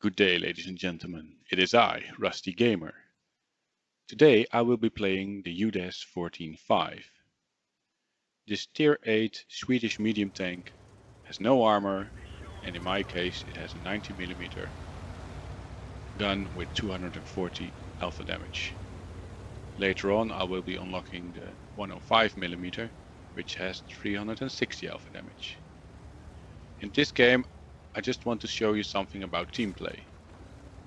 Good day, ladies and gentlemen. It is I, Rusty Gamer. Today I will be playing the Udes 14.5. This tier 8 Swedish medium tank has no armor, and in my case it has a 90mm gun with 240 alpha damage. Later on I will be unlocking the 105mm, which has 360 alpha damage. In this game I just want to show you something about teamplay.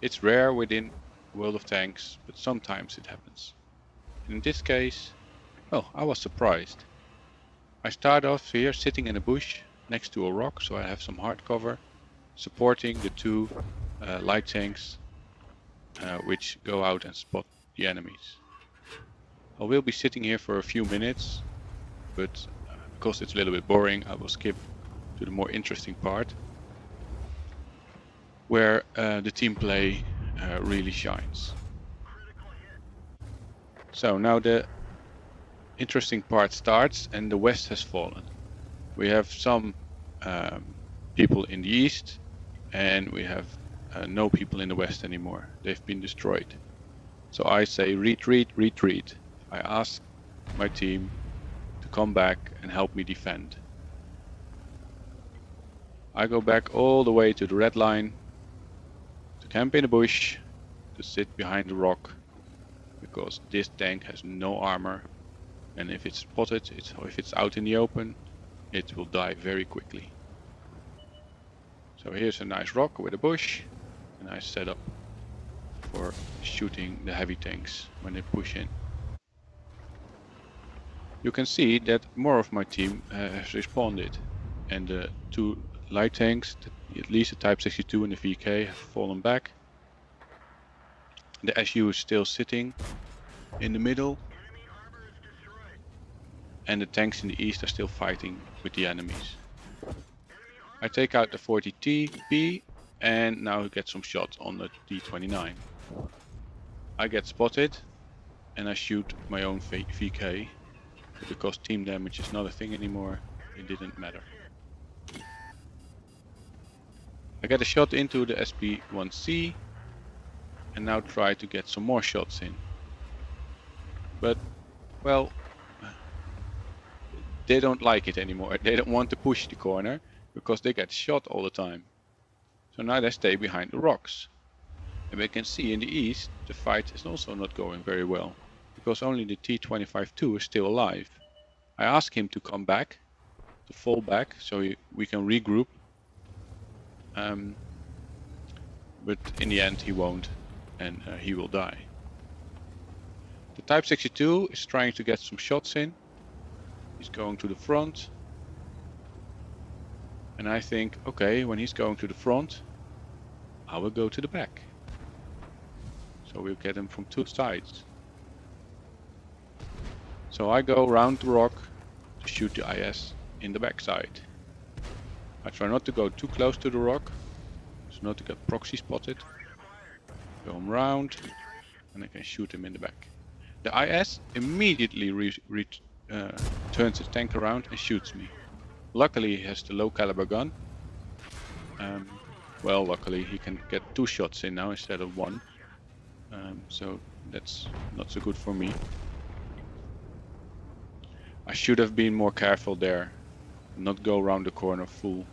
It's rare within World of Tanks, but sometimes it happens. In this case, well, I was surprised. I start off here sitting in a bush next to a rock, so I have some hard cover, supporting the two light tanks which go out and spot the enemies. I will be sitting here for a few minutes, but because it's a little bit boring, I will skip to the more interesting part, where the team play really shines. So now the interesting part starts and the west has fallen. We have some people in the east and we have no people in the west anymore. They've been destroyed. So I say retreat, retreat. I ask my team to come back and help me defend. I go back all the way to the red line to camp in the bush, to sit behind the rock, because this tank has no armor, and if it's spotted, if it's out in the open, it will die very quickly. So here's a nice rock with a bush, and I set up for shooting the heavy tanks when they push in. You can see that more of my team has responded, and the two light tanks, at least the Type 62 and the VK, have fallen back. The SU is still sitting in the middle, and the tanks in the east are still fighting with the enemies. I take out the 40TP and now get some shots on the D29. I get spotted and I shoot my own VK, but because team damage is not a thing anymore, it didn't matter. I get a shot into the SP1C and now try to get some more shots in. But, well, they don't like it anymore. They don't want to push the corner because they get shot all the time. So now they stay behind the rocks. And we can see in the east the fight is also not going very well, because only the T-25-2 is still alive. I ask him to come back, to fall back, so we can regroup. But in the end he won't, and he will die. The Type 62 is trying to get some shots in. He's going to the front. And I think, okay, when he's going to the front, I will go to the back. So we'll get him from two sides. So I go around the rock to shoot the IS in the backside. I try not to go too close to the rock, so not to get proxy spotted. Go him round, and I can shoot him in the back. The IS immediately turns his tank around and shoots me. Luckily he has the low caliber gun. Well, luckily he can get 2 shots in now instead of 1. So that's not so good for me. I should have been more careful there, not go around the corner full,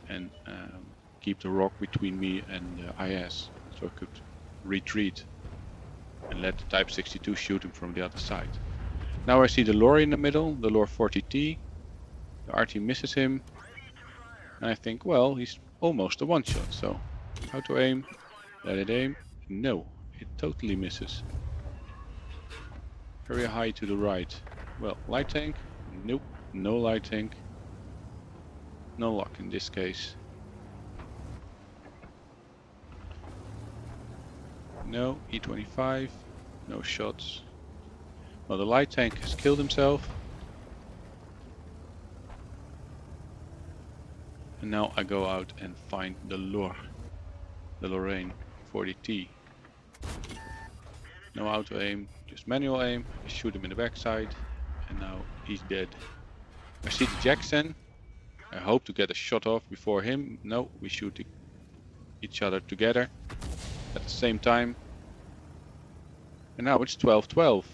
and keep the rock between me and the IS, so I could retreat and let the Type 62 shoot him from the other side. Now I see the lorry in the middle, the lorry 40T. The RT misses him, and I think, well, he's almost a one-shot, so how to aim? Let it aim. No, it totally misses. Very high to the right. Well, light tank? Nope, no light tank. No luck in this case. No, E25, no shots. Well, the light tank has killed himself. And now I go out and find the Lorraine 40T. No auto aim, just manual aim. I shoot him in the backside, and now he's dead. I see the Jackson. I hope to get a shot off before him. No, we shoot each other together at the same time. And now it's 12-12.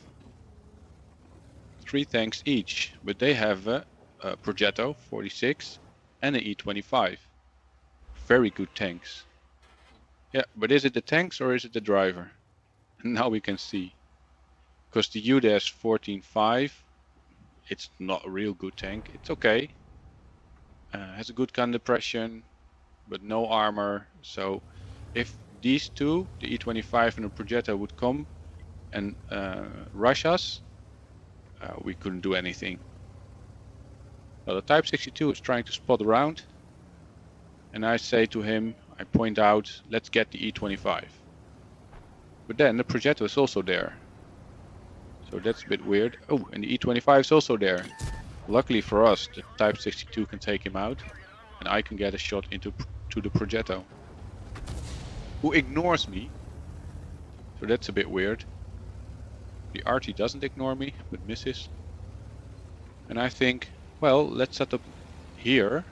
3 tanks each, but they have a Progetto 46 and an E25. Very good tanks. Yeah, but is it the tanks or is it the driver? Now we can see. Because the Udes 14.5, it's not a real good tank. It's okay. Has a good gun depression, but no armor. So if these two, the E25 and the Progetto, would come and rush us, we couldn't do anything. So the Type 62 is trying to spot around, and I say to him, I point out, let's get the E25. But then the Progetto is also there. So that's a bit weird. Oh, and the E25 is also there. Luckily for us, the Type 62 can take him out, and I can get a shot into the Progetto, who ignores me. So that's a bit weird. The RT doesn't ignore me, but misses. And I think, well, let's set up here.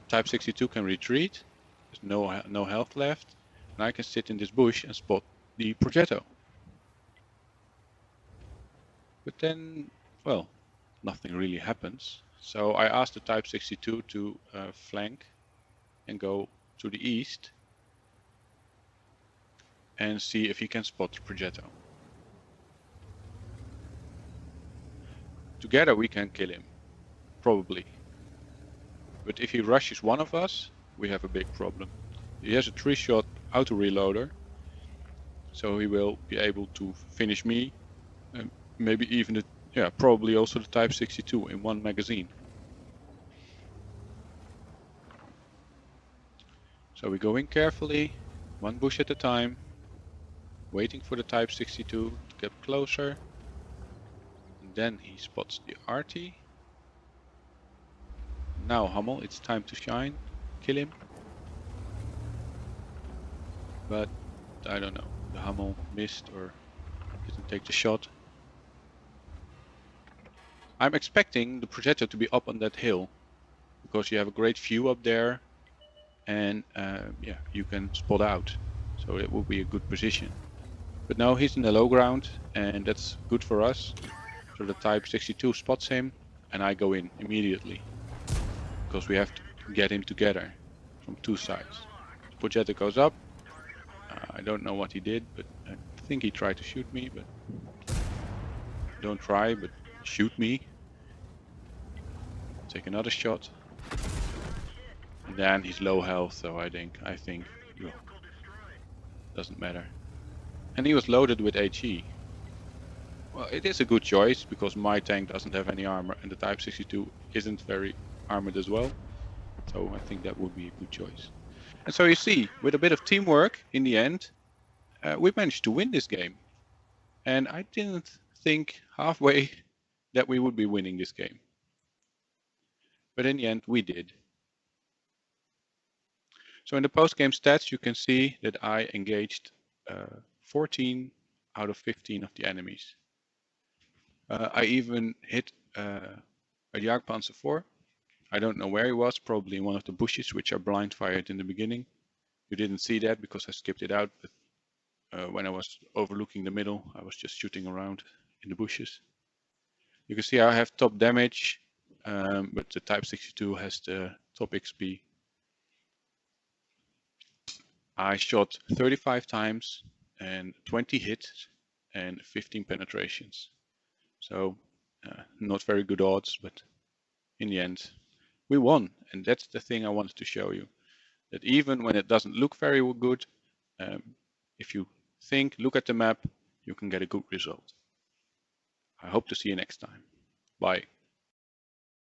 Type 62 can retreat. There's no health left, and I can sit in this bush and spot the Progetto. But then, well, nothing really happens. So I asked the Type 62 to flank and go to the east and see if he can spot the Progetto. Together we can kill him, probably. But if he rushes one of us, we have a big problem. He has a 3-shot auto reloader, so he will be able to finish me, and maybe even probably also the Type 62 in one magazine. So we go in carefully, one bush at a time, waiting for the Type 62 to get closer. And then he spots the RT. Now Hummel, it's time to shine. Kill him. But I don't know, the Hummel missed or didn't take the shot. I'm expecting the Progetto to be up on that hill, because you have a great view up there, and yeah, you can spot out. So it will be a good position. But now he's in the low ground, and that's good for us. So the Type 62 spots him, and I go in immediately, because we have to get him together from 2 sides. The Progetto goes up. I don't know what he did, but I think he tried to shoot me, but don't try, but shoot me. Take another shot. And then he's low health, so I think well, doesn't matter. And he was loaded with HE. Well, it is a good choice, because my tank doesn't have any armor, and the Type 62 isn't very armored as well. So I think that would be a good choice. And so you see, with a bit of teamwork, in the end, we managed to win this game. And I didn't think halfway that we would be winning this game. But in the end, we did. So in the post-game stats, you can see that I engaged 14 out of 15 of the enemies. I even hit a Jagdpanzer IV. I don't know where he was, probably in one of the bushes, which are blind fired in the beginning. You didn't see that because I skipped it out, but when I was overlooking the middle, I was just shooting around in the bushes. You can see I have top damage, but the Type 62 has the top XP. I shot 35 times and 20 hits and 15 penetrations. So not very good odds, but in the end we won. And that's the thing I wanted to show you, that even when it doesn't look very good, if you look at the map, you can get a good result. I hope to see you next time. Bye.